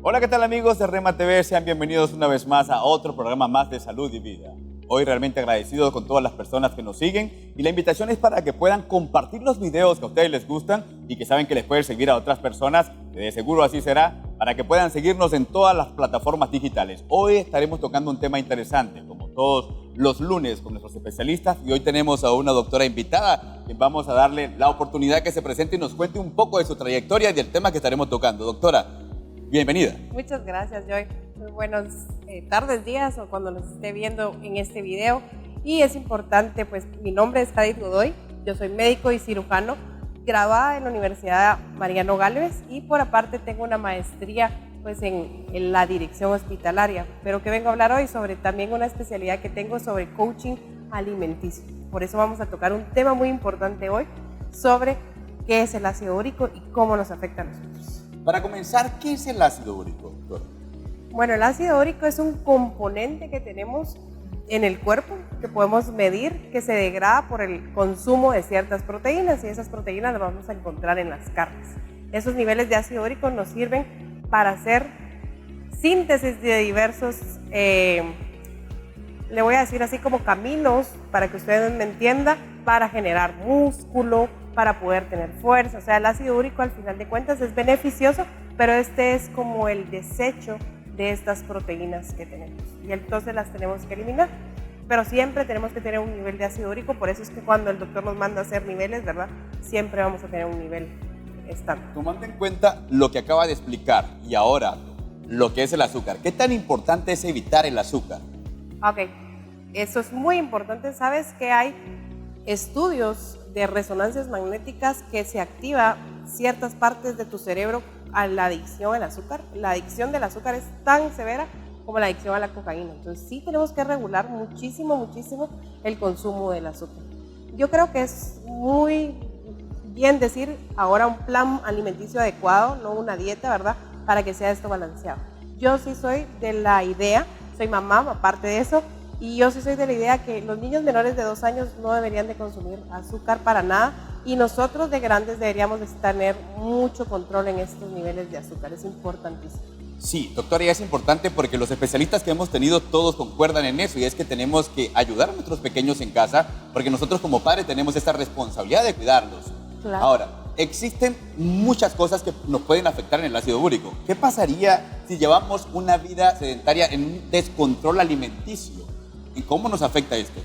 Hola, ¿qué tal amigos de Rema TV? Sean bienvenidos una vez más a otro programa más de salud y vida. Hoy realmente agradecido con todas las personas que nos siguen y la invitación es para que puedan compartir los videos que a ustedes les gustan y que saben que les pueden servir a otras personas, que de seguro así será, para que puedan seguirnos en todas las plataformas digitales. Hoy estaremos tocando un tema interesante, como todos los lunes con nuestros especialistas, y hoy tenemos a una doctora invitada, quien vamos a darle la oportunidad que se presente y nos cuente un poco de su trayectoria y del tema que estaremos tocando. Doctora, bienvenida. Muchas gracias, Joy. Muy buenas tardes, días o cuando nos esté viendo en este video. Y es importante, pues mi nombre es Jadith Godoy, yo soy médico y cirujano, graduada en la Universidad Mariano Gálvez y por aparte tengo una maestría pues en la dirección hospitalaria, pero que vengo a hablar hoy sobre también una especialidad que tengo sobre coaching alimenticio. Por eso vamos a tocar un tema muy importante hoy sobre qué es el ácido úrico y cómo nos afecta a nosotros. Para comenzar, ¿qué es el ácido úrico, doctora? Bueno, el ácido úrico es un componente que tenemos en el cuerpo que podemos medir, que se degrada por el consumo de ciertas proteínas y esas proteínas las vamos a encontrar en las carnes. Esos niveles de ácido úrico nos sirven para hacer síntesis de diversos, le voy a decir así como caminos, para que ustedes me entiendan, para generar músculo, para poder tener fuerza. O sea, el ácido úrico al final de cuentas es beneficioso, pero este es como el desecho de estas proteínas que tenemos y entonces las tenemos que eliminar, pero siempre tenemos que tener un nivel de ácido úrico. Por eso es que cuando el doctor nos manda a hacer niveles, ¿verdad? Siempre vamos a tener un nivel estándar. Tomando en cuenta lo que acaba de explicar y ahora lo que es el azúcar, ¿qué tan importante es evitar el azúcar? Ok, eso es muy importante. Sabes que hay estudios de resonancias magnéticas que se activa ciertas partes de tu cerebro a la adicción al azúcar. La adicción del azúcar es tan severa como la adicción a la cocaína. Entonces sí tenemos que regular muchísimo el consumo del azúcar. Yo creo que es muy bien decir ahora un plan alimenticio adecuado, no una dieta, ¿verdad? Para que sea esto balanceado. Yo sí soy de la idea, soy mamá aparte de eso, y yo sí soy de la idea que los niños menores de 2 años no deberían de consumir azúcar para nada, y nosotros de grandes deberíamos de tener mucho control en estos niveles de azúcar. Es importantísimo. Sí, doctora, y es importante porque los especialistas que hemos tenido todos concuerdan en eso, y es que tenemos que ayudar a nuestros pequeños en casa porque nosotros como padres tenemos esta responsabilidad de cuidarlos. Claro. Ahora, existen muchas cosas que nos pueden afectar en el ácido úrico. ¿Qué pasaría si llevamos una vida sedentaria en un descontrol alimenticio? ¿Y cómo nos afecta esto?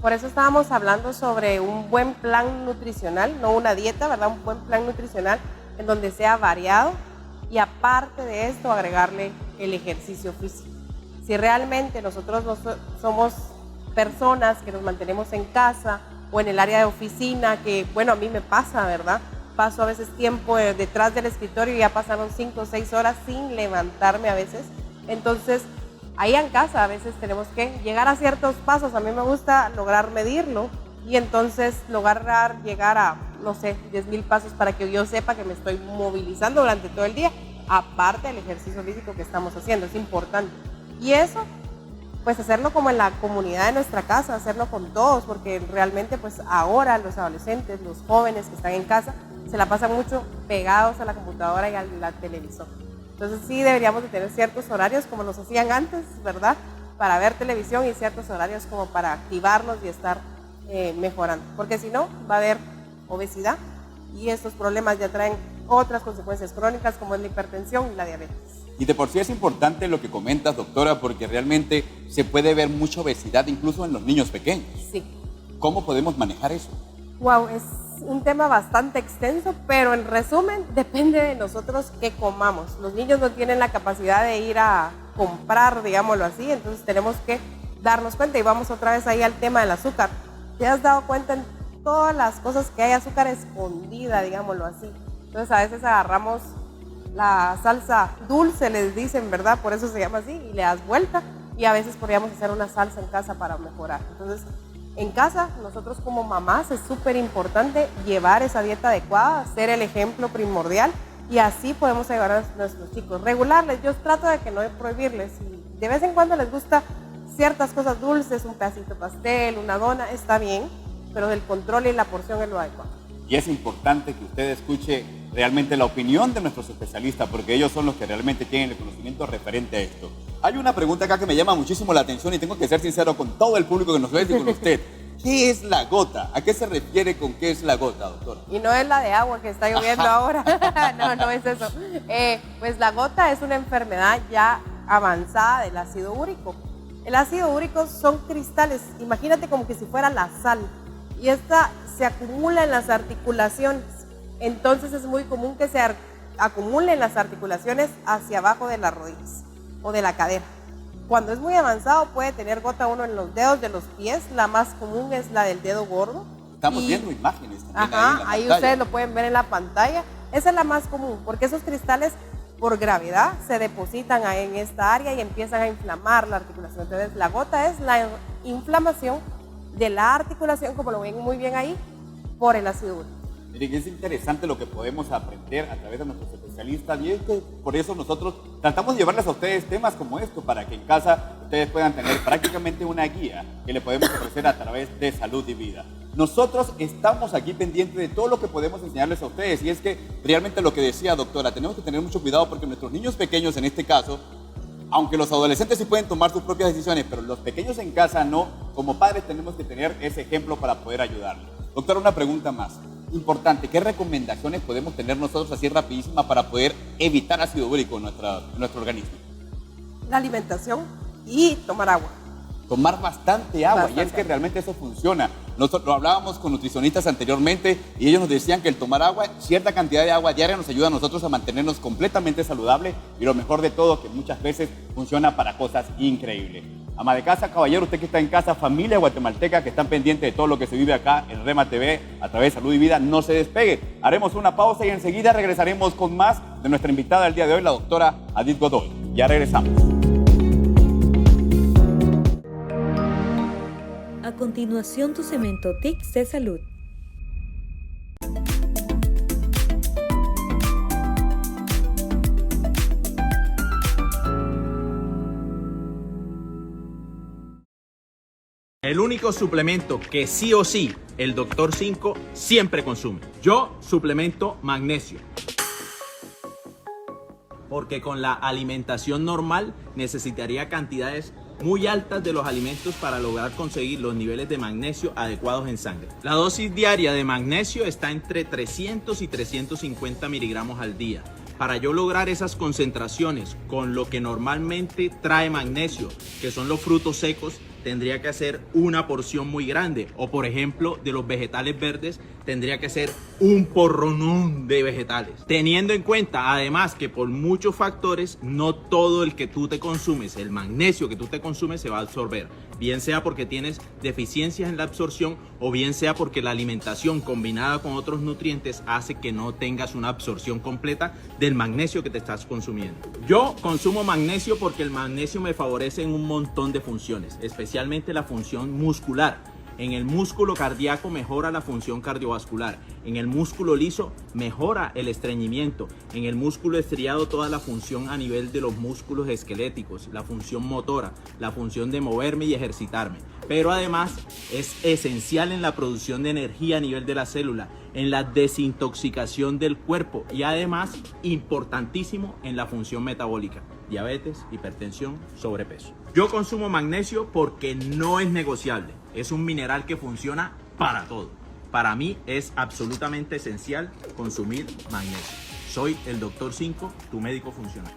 Por eso estábamos hablando sobre un buen plan nutricional, no una dieta, ¿verdad? Un buen plan nutricional en donde sea variado y aparte de esto agregarle el ejercicio físico. Si realmente nosotros no somos personas que nos mantenemos en casa o en el área de oficina, que bueno, a mí me pasa, ¿verdad? Paso a veces tiempo detrás del escritorio y ya pasaron 5 o 6 horas sin levantarme a veces. Entonces, ahí en casa a veces tenemos que llegar a ciertos pasos. A mí me gusta lograr medirlo y entonces lograr llegar a, no sé, 10,000 pasos para que yo sepa que me estoy movilizando durante todo el día, aparte del ejercicio físico que estamos haciendo. Es importante. Y eso, pues hacerlo como en la comunidad de nuestra casa, hacerlo con todos, porque realmente pues ahora los adolescentes, los jóvenes que están en casa, se la pasan mucho pegados a la computadora y a la televisión. Entonces sí deberíamos de tener ciertos horarios como los hacían antes, ¿verdad? Para ver televisión y ciertos horarios como para activarnos y estar mejorando. Porque si no, va a haber obesidad y estos problemas ya traen otras consecuencias crónicas como es la hipertensión y la diabetes. Y de por sí es importante lo que comentas, doctora, porque realmente se puede ver mucha obesidad incluso en los niños pequeños. Sí. ¿Cómo podemos manejar eso? Wow, es un tema bastante extenso, pero en resumen depende de nosotros qué comamos. Los niños no tienen la capacidad de ir a comprar, digámoslo así, entonces tenemos que darnos cuenta y vamos otra vez ahí al tema del azúcar. ¿Te has dado cuenta en todas las cosas que hay azúcar escondida, digámoslo así? Entonces a veces agarramos la salsa dulce, les dicen, ¿verdad? Por eso se llama así, y le das vuelta y a veces podríamos hacer una salsa en casa para mejorar. Entonces, en casa, nosotros como mamás es súper importante llevar esa dieta adecuada, ser el ejemplo primordial y así podemos ayudar a nuestros chicos. Regularles, yo trato de que no prohibirles. Si de vez en cuando les gusta ciertas cosas dulces, un pedacito de pastel, una dona, está bien, pero el control y la porción es lo adecuado. Y es importante que usted escuche realmente la opinión de nuestros especialistas, porque ellos son los que realmente tienen el conocimiento referente a esto. Hay una pregunta acá que me llama muchísimo la atención y tengo que ser sincero con todo el público que nos ve y con usted. ¿Qué es la gota? ¿A qué se refiere con qué es la gota, doctora? Y no es la de agua que está lloviendo ahora. No es eso. Pues la gota es una enfermedad ya avanzada del ácido úrico. El ácido úrico son cristales, imagínate como que si fuera la sal. Y esta se acumula en las articulaciones. Entonces es muy común que se acumule en las articulaciones hacia abajo de las rodillas o de la cadera. Cuando es muy avanzado puede tener gota uno en los dedos de los pies. La más común es la del dedo gordo. Estamos viendo imágenes también. Ajá, ahí pantalla. ustedes lo pueden ver en la pantalla. Esa es la más común porque esos cristales por gravedad se depositan ahí en esta área y empiezan a inflamar la articulación. Entonces la gota es la inflamación de la articulación, como lo ven muy bien ahí, por el ácido úrico. Miren, es interesante lo que podemos aprender a través de nuestros especialistas y es que por eso nosotros tratamos de llevarles a ustedes temas como esto para que en casa ustedes puedan tener prácticamente una guía que le podemos ofrecer a través de Salud y Vida. Nosotros estamos aquí pendientes de todo lo que podemos enseñarles a ustedes y es que realmente lo que decía doctora, tenemos que tener mucho cuidado porque nuestros niños pequeños en este caso, aunque los adolescentes sí pueden tomar sus propias decisiones, pero los pequeños en casa no, como padres tenemos que tener ese ejemplo para poder ayudarles. Doctora, una pregunta más. Importante, ¿qué recomendaciones podemos tener nosotros así rapidísima para poder evitar ácido úrico en nuestro organismo? La alimentación y tomar agua. Tomar bastante agua, y es que realmente eso funciona. Nosotros lo hablábamos con nutricionistas anteriormente y ellos nos decían que el tomar agua, cierta cantidad de agua diaria nos ayuda a nosotros a mantenernos completamente saludables y lo mejor de todo, que muchas veces funciona para cosas increíbles. Ama de casa, caballero, usted que está en casa, familia guatemalteca que están pendientes de todo lo que se vive acá en Rema TV a través de Salud y Vida, no se despegue. Haremos una pausa y enseguida regresaremos con más de nuestra invitada del día de hoy, la doctora Adith Godoy. Ya regresamos. A continuación, tu cemento TICS de salud. El único suplemento que sí o sí el Dr. 5 siempre consume. Yo suplemento magnesio. Porque con la alimentación normal necesitaría cantidades muy altas de los alimentos para lograr conseguir los niveles de magnesio adecuados en sangre. La dosis diaria de magnesio está entre 300 y 350 miligramos al día. Para yo lograr esas concentraciones con lo que normalmente trae magnesio, que son los frutos secos, tendría que hacer una porción muy grande. O por ejemplo, de los vegetales verdes, tendría que ser un porronón de vegetales. Teniendo en cuenta además que por muchos factores, no todo el que tú te consumes, el magnesio que tú te consumes se va a absorber. Bien sea porque tienes deficiencias en la absorción o bien sea porque la alimentación combinada con otros nutrientes hace que no tengas una absorción completa del magnesio que te estás consumiendo. Yo consumo magnesio porque el magnesio me favorece en un montón de funciones, especialmente la función muscular. En el músculo cardíaco mejora la función cardiovascular. En el músculo liso mejora el estreñimiento. En el músculo estriado toda la función a nivel de los músculos esqueléticos, la función motora, la función de moverme y ejercitarme. Pero además es esencial en la producción de energía a nivel de la célula, en la desintoxicación del cuerpo y además importantísimo en la función metabólica. Diabetes, hipertensión, sobrepeso. Yo consumo magnesio porque no es negociable. Es un mineral que funciona para todo. Para mí es absolutamente esencial consumir magnesio. Soy el Dr. 5, tu médico funcional.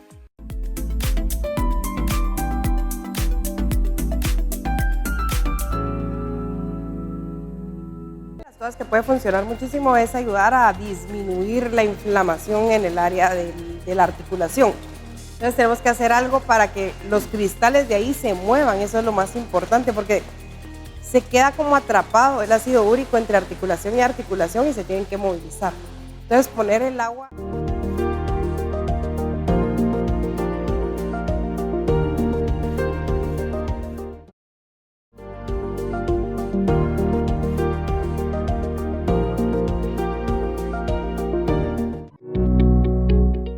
Las cosas que puede funcionar muchísimo es ayudar a disminuir la inflamación en el área de la articulación. Entonces tenemos que hacer algo para que los cristales de ahí se muevan, eso es lo más importante porque se queda como atrapado el ácido úrico entre articulación y articulación y se tienen que movilizar. Entonces poner el agua.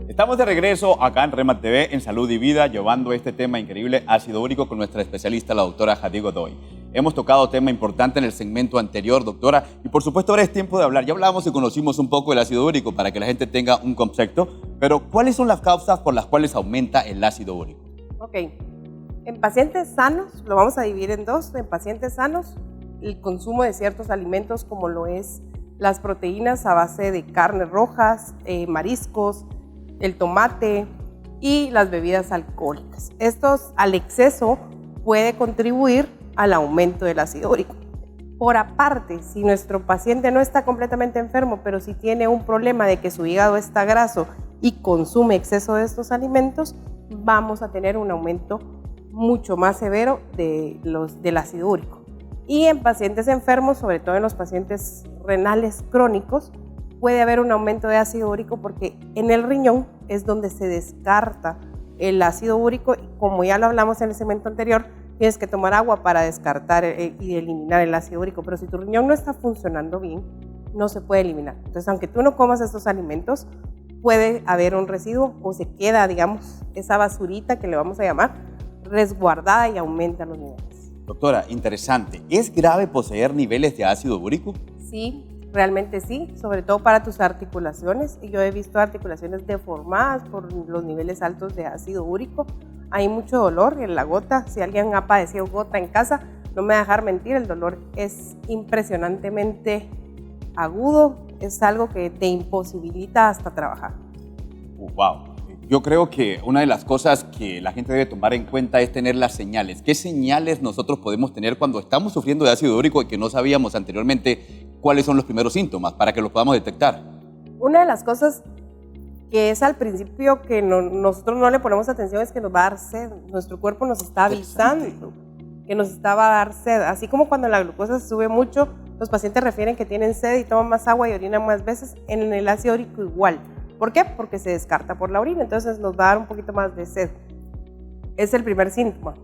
Estamos de regreso acá en Rema TV, en Salud y Vida, llevando este tema increíble, ácido úrico, con nuestra especialista, la doctora Adith Godoy. Hemos tocado tema importante en el segmento anterior, doctora, y por supuesto ahora es tiempo de hablar. Ya hablamos y conocimos un poco el ácido úrico para que la gente tenga un concepto, pero ¿cuáles son las causas por las cuales aumenta el ácido úrico? Ok, en pacientes sanos, lo vamos a dividir en dos. En pacientes sanos, el consumo de ciertos alimentos como lo es las proteínas a base de carnes rojas, mariscos, el tomate y las bebidas alcohólicas. Estos al exceso puede contribuir al aumento del ácido úrico. Por aparte, si nuestro paciente no está completamente enfermo, pero si tiene un problema de que su hígado está graso y consume exceso de estos alimentos, vamos a tener un aumento mucho más severo del ácido úrico. Y en pacientes enfermos, sobre todo en los pacientes renales crónicos, puede haber un aumento de ácido úrico porque en el riñón es donde se descarta el ácido úrico y como ya lo hablamos en el segmento anterior, tienes que tomar agua para descartar y eliminar el ácido úrico, pero si tu riñón no está funcionando bien, no se puede eliminar. Entonces, aunque tú no comas estos alimentos, puede haber un residuo o se queda, digamos, esa basurita que le vamos a llamar, resguardada y aumenta los niveles. Doctora, interesante. ¿Es grave poseer niveles de ácido úrico? Sí, realmente sí, sobre todo para tus articulaciones. Yo he visto articulaciones deformadas por los niveles altos de ácido úrico. Hay mucho dolor en la gota. Si alguien ha padecido gota en casa, no me va a dejar mentir, el dolor es impresionantemente agudo. Es algo que te imposibilita hasta trabajar. Wow. Yo creo que una de las cosas que la gente debe tomar en cuenta es tener las señales. ¿Qué señales nosotros podemos tener cuando estamos sufriendo de ácido úrico y que no sabíamos anteriormente cuáles son los primeros síntomas para que los podamos detectar? Una de las cosas que es al principio que nosotros no le ponemos atención es que nos va a dar sed. Nuestro cuerpo nos está avisando que nos va a dar sed. Así como cuando la glucosa se sube mucho, los pacientes refieren que tienen sed y toman más agua y orinan más veces. En el ácido úrico igual. ¿Por qué? Porque se descarta por la orina, entonces nos va a dar un poquito más de sed. Es el primer síntoma.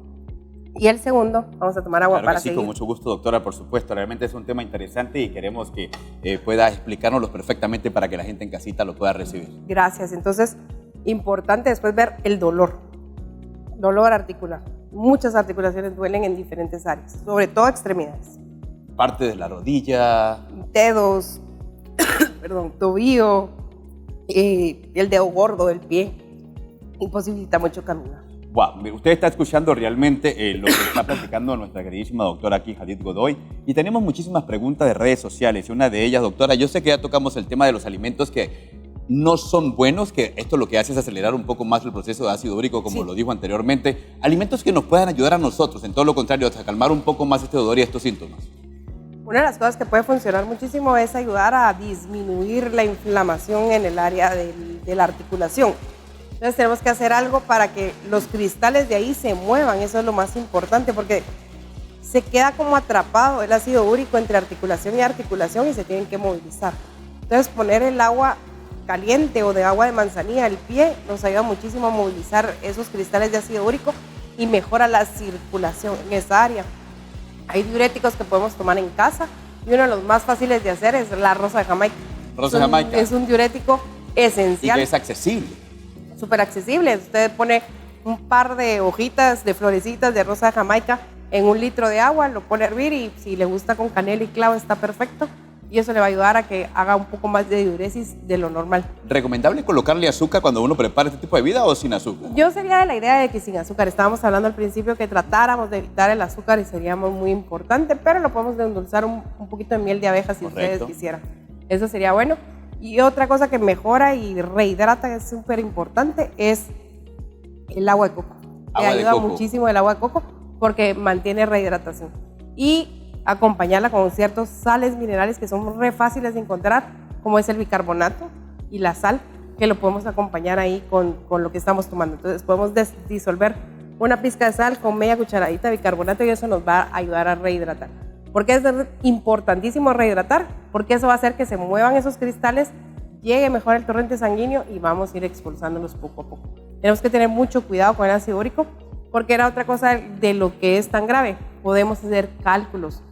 Y el segundo, vamos a tomar agua claro para que sí, seguir. con mucho gusto, doctora, por supuesto. Realmente es un tema interesante y queremos que pueda explicárnoslo perfectamente para que la gente en casita lo pueda recibir. Gracias. Entonces, importante después ver el dolor. Dolor articular. Muchas articulaciones duelen en diferentes áreas, sobre todo extremidades. Parte de la rodilla. Dedos, perdón, tobillo, el dedo gordo del pie. Imposibilita mucho caminar. Wow, usted está escuchando realmente lo que está platicando nuestra queridísima doctora aquí, Jadith Godoy, y tenemos muchísimas preguntas de redes sociales, y una de ellas, doctora, yo sé que ya tocamos el tema de los alimentos que no son buenos, que esto lo que hace es acelerar un poco más el proceso de ácido úrico, como lo dijo anteriormente, alimentos que nos puedan ayudar a nosotros, en todo lo contrario, a calmar un poco más este dolor y estos síntomas. Una de las cosas que puede funcionar muchísimo es ayudar a disminuir la inflamación en el área de la articulación. Entonces tenemos que hacer algo para que los cristales de ahí se muevan, eso es lo más importante, porque se queda como atrapado el ácido úrico entre articulación y articulación y se tienen que movilizar. Entonces poner el agua caliente o de agua de manzanilla al pie nos ayuda muchísimo a movilizar esos cristales de ácido úrico y mejora la circulación en esa área. Hay diuréticos que podemos tomar en casa y uno de los más fáciles de hacer es la rosa de Jamaica. Rosa de Jamaica. Es un diurético esencial. Y que es accesible. Súper accesible. Usted pone un par de hojitas de florecitas de rosa de Jamaica en 1 litro de agua, lo pone a hervir y si le gusta con canela y clavo está perfecto. Y eso le va a ayudar a que haga un poco más de diuresis de lo normal. ¿Recomendable colocarle azúcar cuando uno prepara este tipo de bebida o sin azúcar? Yo sería de la idea de que sin azúcar. Estábamos hablando al principio que tratáramos de evitar el azúcar y sería muy importante, pero lo podemos endulzar un poquito de miel de abeja si ustedes quisieran. Eso sería bueno. Y otra cosa que mejora y rehidrata, que es súper importante, es el agua de coco. Ayuda muchísimo el agua de coco porque mantiene rehidratación. Y acompañarla con ciertos sales minerales que son re fáciles de encontrar, como es el bicarbonato y la sal, que lo podemos acompañar ahí con lo que estamos tomando. Entonces podemos disolver una pizca de sal con media cucharadita de bicarbonato y eso nos va a ayudar a rehidratar. ¿Por qué es importantísimo rehidratar? Porque eso va a hacer que se muevan esos cristales, llegue mejor el torrente sanguíneo y vamos a ir expulsándolos poco a poco. Tenemos que tener mucho cuidado con el ácido úrico porque era otra cosa de lo que es tan grave. Podemos hacer cálculos.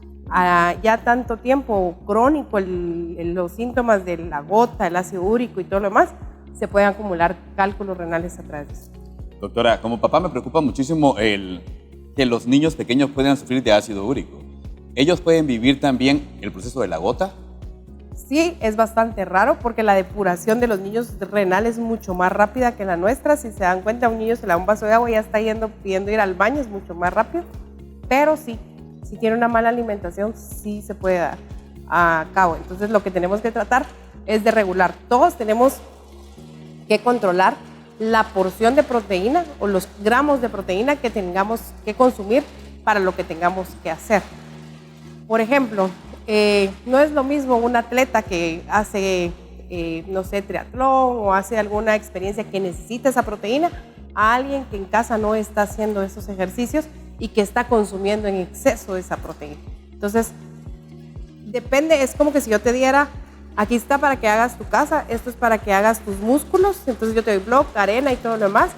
Ya tanto tiempo crónico, los síntomas de la gota, el ácido úrico y todo lo demás, se pueden acumular cálculos renales a través de eso. Doctora, como papá me preocupa muchísimo que los niños pequeños puedan sufrir de ácido úrico. ¿ellos pueden vivir también el proceso de la gota? Sí, es bastante raro porque la depuración de los niños renal es mucho más rápida que la nuestra. Si se dan cuenta, un niño se le da un vaso de agua y ya está pidiendo ir al baño, es mucho más rápido. Pero sí, si tiene una mala alimentación, sí se puede dar a cabo. Entonces lo que tenemos que tratar es de regular. Todos tenemos que controlar la porción de proteína o los gramos de proteína que tengamos que consumir para lo que tengamos que hacer. Por ejemplo, no es lo mismo un atleta que hace, no sé, triatlón o hace alguna experiencia que necesita esa proteína a alguien que en casa no está haciendo esos ejercicios y que está consumiendo en exceso esa proteína. Entonces, depende, es como que si yo te diera, aquí está para que hagas tu casa, esto es para que hagas tus músculos, entonces yo te doy block, arena y todo lo demás,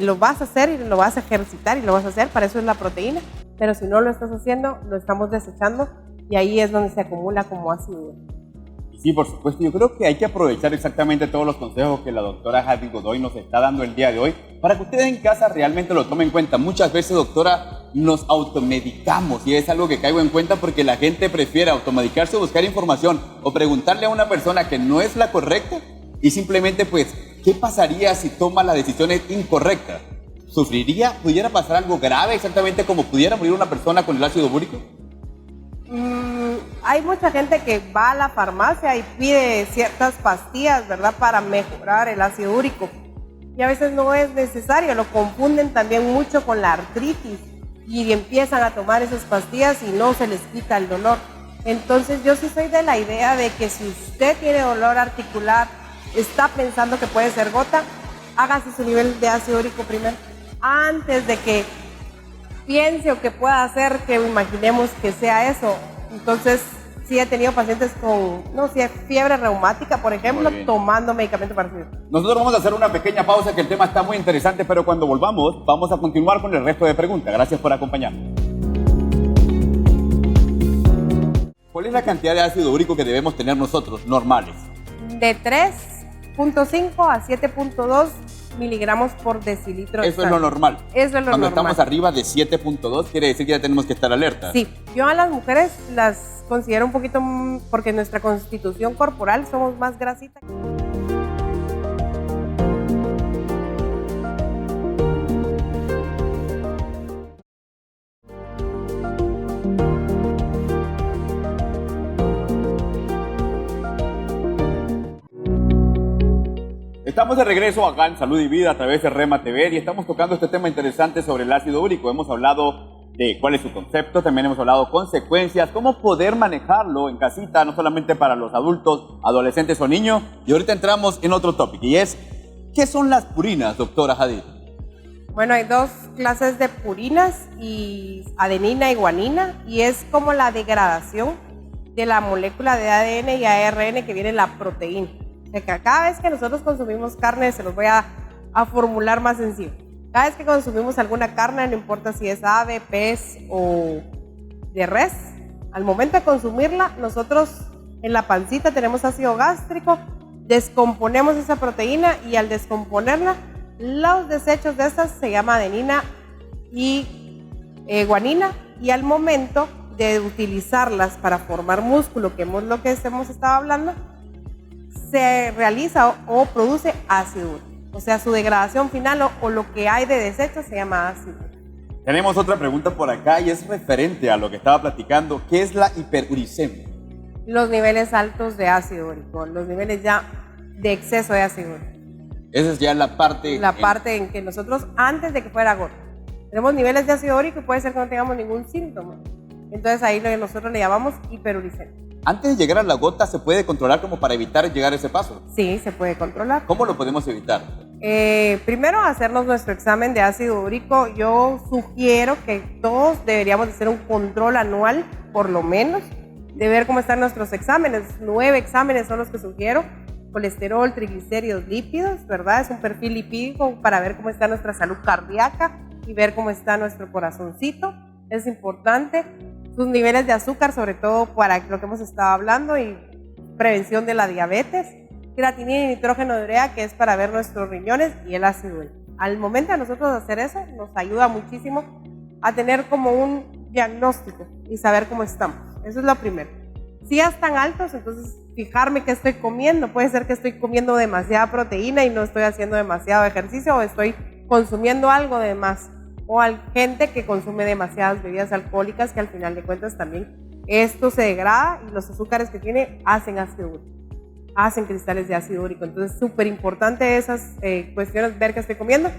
lo vas a hacer y lo vas a ejercitar y lo vas a hacer, para eso es la proteína, pero si no lo estás haciendo, lo estamos desechando y ahí es donde se acumula como ácido. Sí, por supuesto. Yo creo que hay que aprovechar exactamente todos los consejos que la doctora Jadit Godoy nos está dando el día de hoy para que ustedes en casa realmente lo tomen en cuenta. Muchas veces, doctora, nos automedicamos y es algo que caigo en cuenta porque la gente prefiere automedicarse o buscar información o preguntarle a una persona que no es la correcta y simplemente, pues, ¿qué pasaría si toma las decisiones incorrectas? ¿Sufriría? ¿Pudiera pasar algo grave exactamente como pudiera morir una persona con el ácido úrico? Hay mucha gente que va a la farmacia y pide ciertas pastillas, ¿verdad?, para mejorar el ácido úrico. Y a veces no es necesario, lo confunden también mucho con la artritis y empiezan a tomar esas pastillas y no se les quita el dolor. Entonces yo sí soy de la idea de que si usted tiene dolor articular, está pensando que puede ser gota, hágase su nivel de ácido úrico primero, antes de que piense o que pueda hacer que imaginemos que sea eso. Entonces, sí he tenido pacientes con, no sé, fiebre reumática, por ejemplo, tomando medicamento para subir. Nosotros vamos a hacer una pequeña pausa, que el tema está muy interesante, pero cuando volvamos, vamos a continuar con el resto de preguntas. Gracias por acompañarnos. ¿Cuál es la cantidad de ácido úrico que debemos tener nosotros, normales? De 3.5 a 7.2 miligramos por decilitro. Eso es lo normal. Eso es lo Cuando normal. estamos arriba de 7.2, quiere decir que ya tenemos que estar alerta. Sí, yo a las mujeres las considero un poquito, porque en nuestra constitución corporal somos más grasitas. Estamos de regreso acá en Salud y Vida a través de Rema TV y estamos tocando este tema interesante sobre el ácido úrico. Hemos hablado de cuál es su concepto, también hemos hablado consecuencias, cómo poder manejarlo en casita, no solamente para los adultos, adolescentes o niños. Y ahorita entramos en otro tópico y es, ¿qué son las purinas, doctora Jadit? Bueno, hay dos clases de purinas, y adenina y guanina, y es como la degradación de la molécula de ADN y ARN que viene en la proteína. O sea, que cada vez que nosotros consumimos carne, se los voy a formular más sencillo. Cada vez que consumimos alguna carne, no importa si es ave, pez o de res, al momento de consumirla, nosotros en la pancita tenemos ácido gástrico, descomponemos esa proteína y al descomponerla, los desechos de esas se llama adenina y guanina, y al momento de utilizarlas para formar músculo, que es lo que hemos estado hablando, se realiza o produce ácido úrico. O sea, su degradación final o lo que hay de desechos se llama ácido úrico. Tenemos otra pregunta por acá y es referente a lo que estaba platicando. ¿Qué es la hiperuricemia? Los niveles altos de ácido úrico, los niveles ya de exceso de ácido úrico. Esa es ya la parte... parte en que nosotros, antes de que fuera gota, tenemos niveles de ácido úrico y puede ser que no tengamos ningún síntoma. Entonces ahí lo que nosotros le llamamos hiperuricemia. Antes de llegar a la gota, ¿se puede controlar como para evitar llegar a ese paso? Sí, se puede controlar. ¿Cómo lo podemos evitar? Primero, hacernos nuestro examen de ácido úrico. Yo sugiero que todos deberíamos de hacer un control anual, por lo menos, de ver cómo están nuestros exámenes. 9 exámenes son los que sugiero. Colesterol, triglicéridos, lípidos, ¿verdad? Es un perfil lipídico para ver cómo está nuestra salud cardíaca y ver cómo está nuestro corazoncito. Es importante. Sus niveles de azúcar, sobre todo para lo que hemos estado hablando, y prevención de la diabetes. Creatinina y nitrógeno de urea, que es para ver nuestros riñones, y el ácido úrico. Al momento de nosotros hacer eso, nos ayuda muchísimo a tener como un diagnóstico y saber cómo estamos. Eso es lo primero. Si ya están altos, entonces fijarme qué estoy comiendo. Puede ser que estoy comiendo demasiada proteína y no estoy haciendo demasiado ejercicio, o estoy consumiendo algo de más. O hay gente que consume demasiadas bebidas alcohólicas, que al final de cuentas también esto se degrada y los azúcares que tiene hacen ácido úrico, hacen cristales de ácido úrico. Entonces, súper importante esas cuestiones, ver qué estoy comiendo.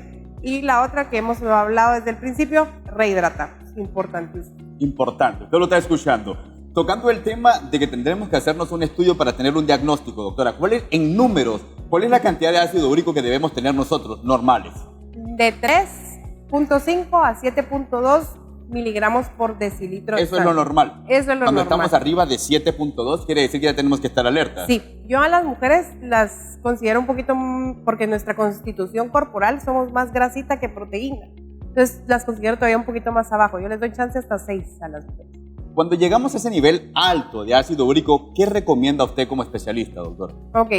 Y la otra que hemos hablado desde el principio, rehidratar. Importantísimo. Importante, usted lo está escuchando. Tocando el tema de que tendremos que hacernos un estudio para tener un diagnóstico, doctora, ¿cuál es, en números, cuál es la cantidad de ácido úrico que debemos tener nosotros, normales? De 3.5 a 7.2 miligramos por decilitro. Eso es lo normal. Eso es lo Cuando normal. estamos arriba de 7.2, quiere decir que ya tenemos que estar alerta. Sí, yo a las mujeres las considero un poquito, porque nuestra constitución corporal somos más grasita que proteína. Entonces las considero todavía un poquito más abajo. Yo les doy chance hasta 6 a las mujeres. Cuando llegamos a ese nivel alto de ácido úrico, ¿qué recomienda usted como especialista, doctor? Ok,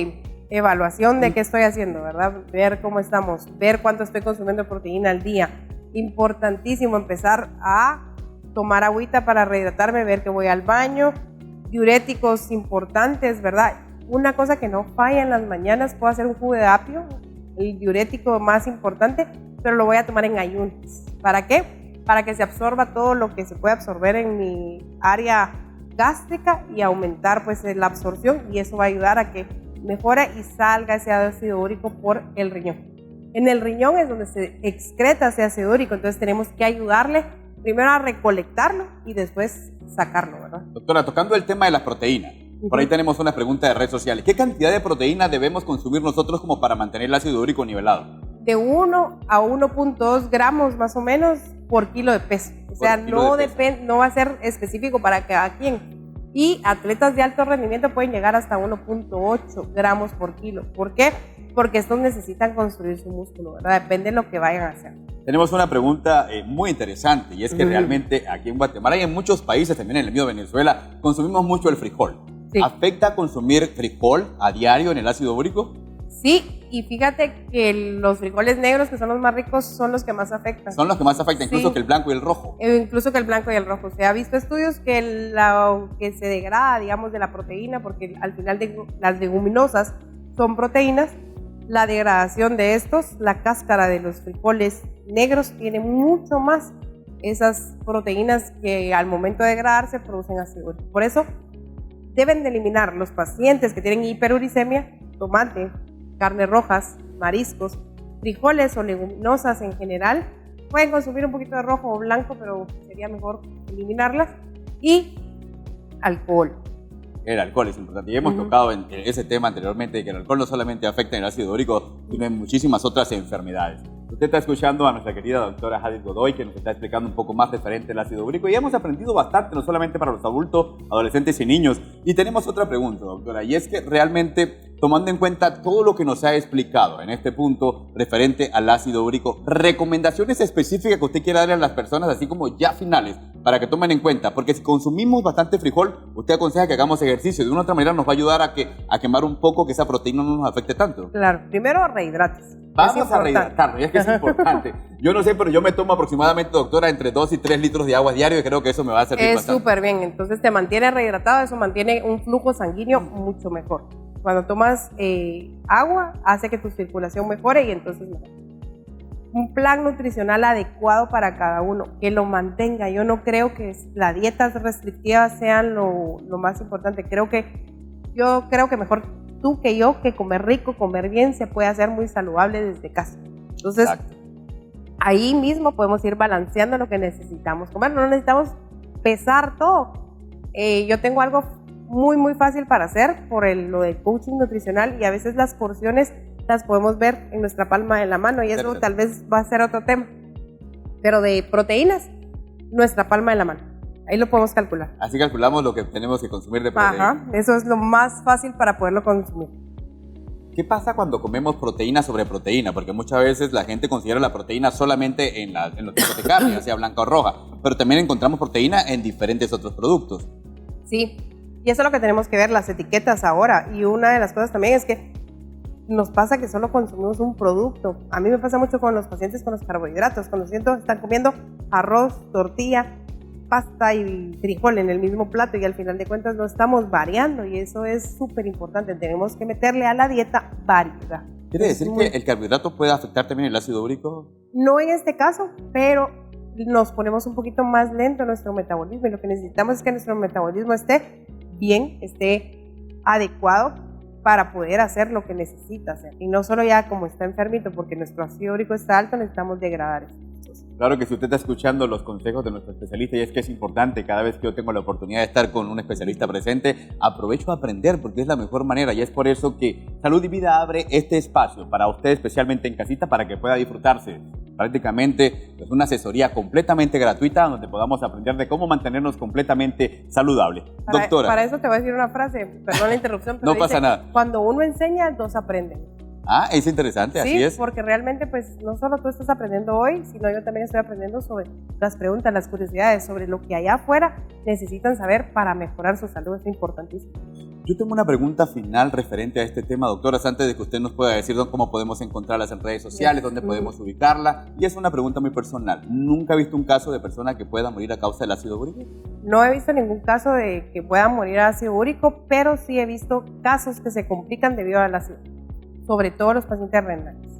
evaluación de qué estoy haciendo, ¿verdad? Ver cómo estamos, ver cuánto estoy consumiendo de proteína al día. Importantísimo empezar a tomar agüita para rehidratarme, ver que voy al baño. Diuréticos importantes, ¿verdad? Una cosa que no falla en las mañanas, puedo hacer un jugo de apio, el diurético más importante, pero lo voy a tomar en ayunas. ¿Para qué? Para que se absorba todo lo que se puede absorber en mi área gástrica y aumentar pues la absorción, y eso va a ayudar a que mejore y salga ese ácido úrico por el riñón. En el riñón es donde se excreta ese ácido úrico, entonces tenemos que ayudarle primero a recolectarlo y después sacarlo, ¿verdad? Doctora, tocando el tema de las proteínas, por ahí tenemos una pregunta de redes sociales. ¿Qué cantidad de proteína debemos consumir nosotros como para mantener el ácido úrico nivelado? De 1 a 1.2 gramos más o menos por kilo de peso. O sea, no va a ser específico para cada quien. Y atletas de alto rendimiento pueden llegar hasta 1.8 gramos por kilo. ¿Por qué? Porque estos necesitan construir su músculo, ¿verdad? Depende de lo que vayan a hacer. Tenemos una pregunta muy interesante, y es que realmente aquí en Guatemala y en muchos países, también en el mío Venezuela, consumimos mucho el frijol. Sí. ¿Afecta consumir frijol a diario en el ácido úrico? Sí, y fíjate que los frijoles negros, que son los más ricos, son los que más afectan. Son los que más afectan, incluso que el blanco y el rojo. Incluso que el blanco y el rojo. Se ha visto estudios que que se degrada, digamos, de la proteína, porque al final las leguminosas son proteínas. La degradación de estos, la cáscara de los frijoles negros tiene mucho más esas proteínas que al momento de degradarse producen ácido úrico. Por eso deben de eliminar los pacientes que tienen hiperuricemia, tomate, carnes rojas, mariscos, frijoles o leguminosas en general. Pueden consumir un poquito de rojo o blanco, pero sería mejor eliminarlas. Y alcohol. El alcohol es importante. Y hemos tocado en ese tema anteriormente, de que el alcohol no solamente afecta en el ácido úrico, sino en muchísimas otras enfermedades. Usted está escuchando a nuestra querida doctora Jadith Godoy, que nos está explicando un poco más referente al ácido úrico, y hemos aprendido bastante, no solamente para los adultos, adolescentes y niños. Y tenemos otra pregunta, doctora, y es que realmente, tomando en cuenta todo lo que nos ha explicado en este punto referente al ácido úrico, recomendaciones específicas que usted quiera darle a las personas, así como ya finales, para que tomen en cuenta, porque si consumimos bastante frijol, usted aconseja que hagamos ejercicio, de una otra manera nos va a ayudar a quemar un poco, que esa proteína no nos afecte tanto. Claro, primero rehidrates. Vamos a rehidratarnos, y es que es importante. Yo no sé, pero yo me tomo aproximadamente, doctora, entre 2 y 3 litros de agua diario, y creo que eso me va a servir bastante. Es súper bien, entonces te mantiene rehidratado, eso mantiene un flujo sanguíneo mucho mejor. Cuando tomas agua, hace que tu circulación mejore y entonces mejor. Un plan nutricional adecuado para cada uno, que lo mantenga. Yo no creo que las dietas restrictivas sean lo más importante. Yo creo que mejor tú que yo, que comer rico, comer bien, se puede hacer muy saludable desde casa. Entonces, ahí mismo podemos ir balanceando lo que necesitamos comer. No necesitamos pesar todo. Yo tengo algo muy, muy fácil para hacer por lo del coaching nutricional, y a veces las porciones las podemos ver en nuestra palma de la mano, y eso tal vez va a ser otro tema. Pero de proteínas, nuestra palma de la mano. Ahí lo podemos calcular. Así calculamos lo que tenemos que consumir de proteína. Ajá, eso es lo más fácil para poderlo consumir. ¿Qué pasa cuando comemos proteína sobre proteína? Porque muchas veces la gente considera la proteína solamente en los tipos de carne, ya sea blanca o roja, pero también encontramos proteína en diferentes otros productos. Sí, y eso es lo que tenemos que ver, las etiquetas ahora. Y una de las cosas también es que nos pasa que solo consumimos un producto. A mí me pasa mucho con los pacientes con los carbohidratos. Cuando siento que están comiendo arroz, tortilla, pasta y frijol en el mismo plato y al final de cuentas no estamos variando y eso es súper importante. Tenemos que meterle a la dieta variedad. ¿Quiere decir que el carbohidrato puede afectar también el ácido úrico? No en este caso, pero nos ponemos un poquito más lento en nuestro metabolismo y lo que necesitamos es que nuestro metabolismo esté bien, esté adecuado para poder hacer lo que necesita hacer. Y no solo ya como está enfermito porque nuestro ácido úrico está alto, necesitamos degradar eso. Claro que si usted está escuchando los consejos de nuestro especialista, y es que es importante, cada vez que yo tengo la oportunidad de estar con un especialista presente, aprovecho a aprender porque es la mejor manera, y es por eso que Salud y Vida abre este espacio para usted, especialmente en casita, para que pueda disfrutarse prácticamente pues, una asesoría completamente gratuita donde podamos aprender de cómo mantenernos completamente saludables. Doctora. Para eso te voy a decir una frase, perdón la interrupción, pero no pasa nada. Cuando uno enseña, dos aprenden. Ah, es interesante, sí, así es. Sí, porque realmente pues no solo tú estás aprendiendo hoy, sino yo también estoy aprendiendo sobre las preguntas, las curiosidades, sobre lo que allá afuera necesitan saber para mejorar su salud, es importantísimo. Yo tengo una pregunta final referente a este tema, doctora, antes de que usted nos pueda decir cómo podemos encontrarlas en redes sociales, dónde podemos ubicarla, y es una pregunta muy personal. ¿Nunca he visto un caso de persona que pueda morir a causa del ácido úrico? No he visto ningún caso de que pueda morir a ácido úrico, pero sí he visto casos que se complican debido al ácido, sobre todo los pacientes renales.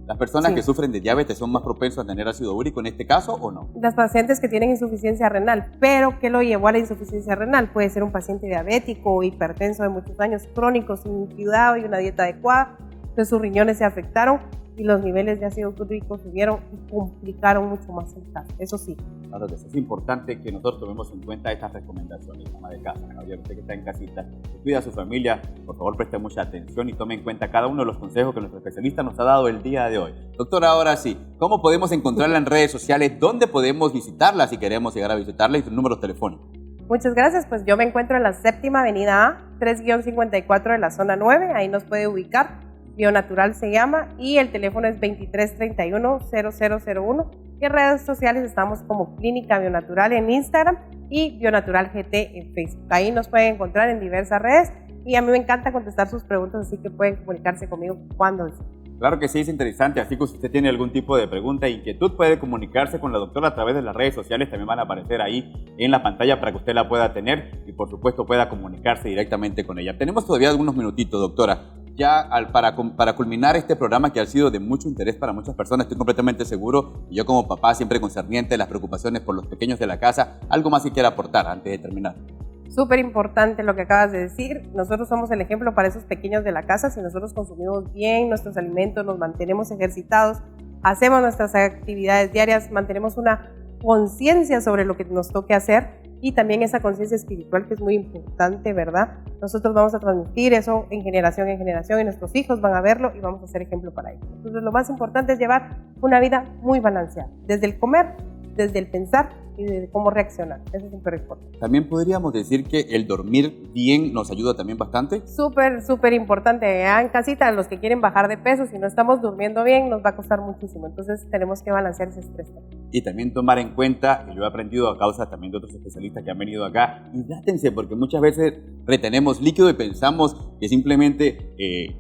¿Las personas que sufren de diabetes son más propensos a tener ácido úrico en este caso o no? Las pacientes que tienen insuficiencia renal, pero ¿qué lo llevó a la insuficiencia renal? Puede ser un paciente diabético o hipertenso de muchos años, crónico, sin cuidado y una dieta adecuada, entonces sus riñones se afectaron y los niveles de ácido úrico subieron y complicaron mucho más el caso, eso sí. Claro que sí, es importante que nosotros tomemos en cuenta estas recomendaciones, ama de casa, ¿no? Ya usted que está en casita, que cuida a su familia, por favor preste mucha atención y tome en cuenta cada uno de los consejos que nuestro especialista nos ha dado el día de hoy. Doctora, ahora sí, ¿cómo podemos encontrarla en redes sociales? ¿Dónde podemos visitarla si queremos llegar a visitarla y sus números telefónicos? Muchas gracias, pues yo me encuentro en la 7ª Avenida A, 3-54 de la zona 9, ahí nos puede ubicar. Bionatural se llama y el teléfono es 2331-0001 y en redes sociales estamos como Clínica Bionatural en Instagram y Bionatural GT en Facebook. Ahí nos pueden encontrar en diversas redes y a mí me encanta contestar sus preguntas, así que pueden comunicarse conmigo cuando deseen. Claro que sí, es interesante, así que si usted tiene algún tipo de pregunta e inquietud puede comunicarse con la doctora a través de las redes sociales, también van a aparecer ahí en la pantalla para que usted la pueda tener y por supuesto pueda comunicarse directamente con ella. Tenemos todavía algunos minutitos, doctora. Ya para culminar este programa que ha sido de mucho interés para muchas personas, estoy completamente seguro, y yo como papá siempre concerniente de las preocupaciones por los pequeños de la casa, algo más que quiera aportar antes de terminar. Súper importante lo que acabas de decir, nosotros somos el ejemplo para esos pequeños de la casa, si nosotros consumimos bien nuestros alimentos, nos mantenemos ejercitados, hacemos nuestras actividades diarias, mantenemos una conciencia sobre lo que nos toque hacer, y también esa conciencia espiritual que es muy importante, ¿verdad? Nosotros vamos a transmitir eso en generación y nuestros hijos van a verlo y vamos a ser ejemplo para ellos. Entonces lo más importante es llevar una vida muy balanceada, desde el comer, desde el pensar y desde cómo reaccionar. Eso es súper importante. También podríamos decir que el dormir bien nos ayuda también bastante. Súper importante. Ya en casita, los que quieren bajar de peso, si no estamos durmiendo bien, nos va a costar muchísimo. Entonces tenemos que balancear ese estrés. Y también tomar en cuenta, que yo he aprendido a causa también de otros especialistas que han venido acá, hidrátense, porque muchas veces retenemos líquido y pensamos que simplemente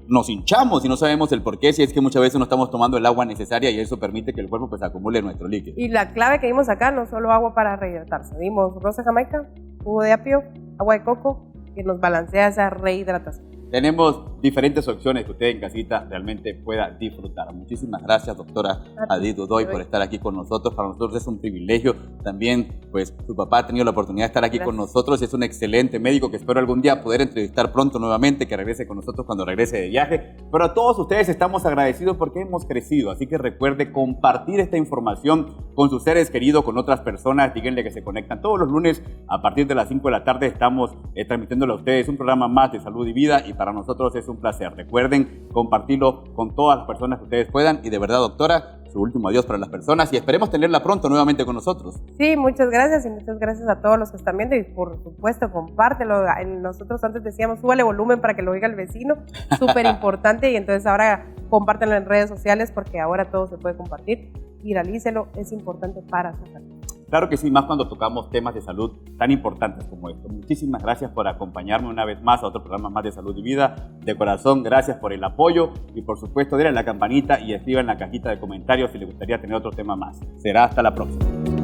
nos hinchamos y no sabemos el por qué, si es que muchas veces no estamos tomando el agua necesaria y eso permite que el cuerpo pues acumule nuestro líquido. Y la clave que dimos acá, no solo agua para rehidratarse, dimos rosa jamaica, jugo de apio, agua de coco, que nos balancea esa rehidratación. Tenemos diferentes opciones que usted en casita realmente pueda disfrutar. Muchísimas gracias, doctora Adit Godoy, por estar aquí con nosotros. Para nosotros es un privilegio. También, pues, su papá ha tenido la oportunidad de estar aquí con nosotros. Es un excelente médico que espero algún día poder entrevistar pronto nuevamente, que regrese con nosotros cuando regrese de viaje. Pero a todos ustedes estamos agradecidos porque hemos crecido. Así que recuerde compartir esta información con sus seres queridos, con otras personas. Díganle que se conectan todos los lunes a partir de las 5 de la tarde. Estamos transmitiéndole a ustedes un programa más de salud y vida y para nosotros es un placer. Recuerden compartirlo con todas las personas que ustedes puedan y de verdad, doctora, su último adiós para las personas y esperemos tenerla pronto nuevamente con nosotros. Sí, muchas gracias y muchas gracias a todos los que están viendo y por supuesto compártelo. Nosotros antes decíamos súbale volumen para que lo oiga el vecino, súper importante y entonces ahora compártenlo en redes sociales porque ahora todo se puede compartir, viralícelo, es importante para su salud. Claro que sí, más cuando tocamos temas de salud tan importantes como esto. Muchísimas gracias por acompañarme una vez más a otro programa más de salud y vida. De corazón, gracias por el apoyo y por supuesto denle a la campanita y escriban en la cajita de comentarios si les gustaría tener otro tema más. Será hasta la próxima.